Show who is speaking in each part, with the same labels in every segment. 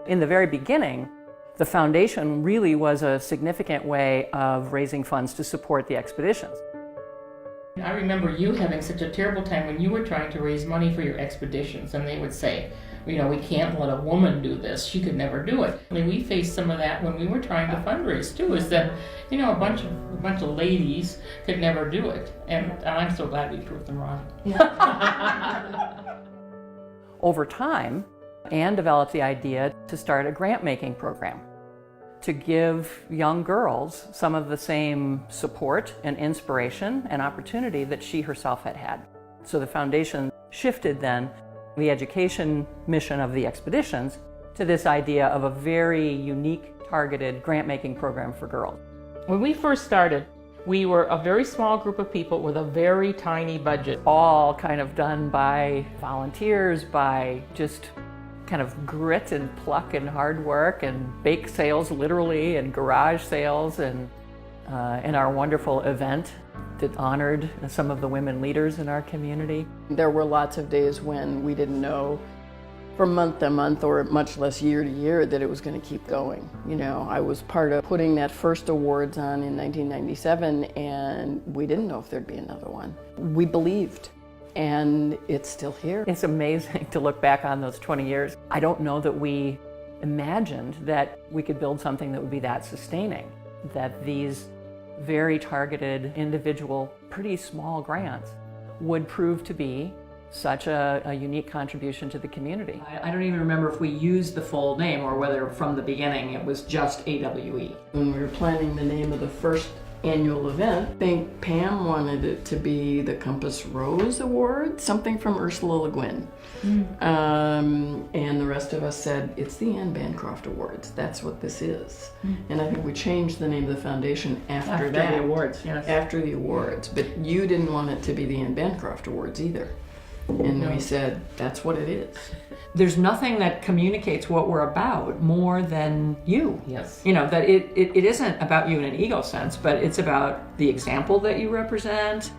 Speaker 1: In the very beginning, the foundation really was a significant way of raising funds to support the expeditions.
Speaker 2: I remember you having such a terrible time when you were trying to raise money for your expeditions, and they would say, you know, we can't let a woman do this. She could never do it. I mean, we faced some of that when we were trying to fundraise too, is that, you know, a bunch of ladies could never do it. And I'm so glad we proved them wrong.
Speaker 1: Over time, Anne developed the idea to start a grant-making program to give young girls some of the same support and inspiration and opportunity that she herself had had. So the foundation shifted then the education mission of the expeditions to this idea of a very unique, targeted grant-making program for girls.
Speaker 2: When we first started, we were a very small group of people with a very tiny budget.
Speaker 1: All kind of done by volunteers, by just kind of grit and pluck and hard work and bake sales literally and garage sales and our wonderful event that honored some of the women leaders in our community.
Speaker 3: There were lots of days when we didn't know from month to month or much less year to year that it was going to keep going. You know, I was part of putting that first awards on in 1997 and we didn't know if there'd be another one. We believed. And it's still here.
Speaker 1: It's amazing to look back on those 20 years. I don't know that we imagined that we could build something that would be that sustaining, that these very targeted, individual, pretty small grants would prove to be such a unique contribution to the community.
Speaker 4: I don't even remember if we used the full name or whether from the beginning it was just AWE.
Speaker 3: When we were planning the name of the first annual event, I think Pam wanted it to be the Compass Rose Award, something from Ursula Le Guin. And the rest of us said, it's the Anne Bancroft Awards. That's what this is. And I think we changed the name of the foundation after that.
Speaker 4: the awards, yes.
Speaker 3: After the awards. But you didn't want it to be the Anne Bancroft Awards either. And we said, that's what it is.
Speaker 4: There's nothing that communicates what we're about more than you.
Speaker 2: Yes.
Speaker 4: You know, that it isn't about you in an ego sense, but it's about the example that you represent,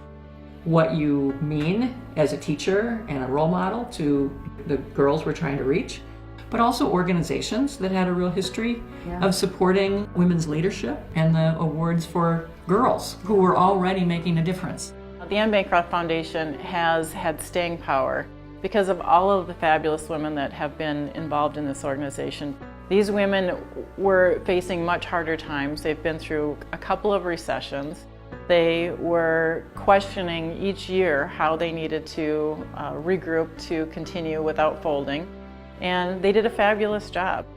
Speaker 4: what you mean as a teacher and a role model to the girls we're trying to reach, but also organizations that had a real history of supporting women's leadership and the awards for girls who were already making a difference.
Speaker 5: The Anne Bancroft Foundation has had staying power because of all of the fabulous women that have been involved in this organization. These women were facing much harder times. They've been through a couple of recessions. They were questioning each year how they needed to regroup to continue without folding, and they did a fabulous job.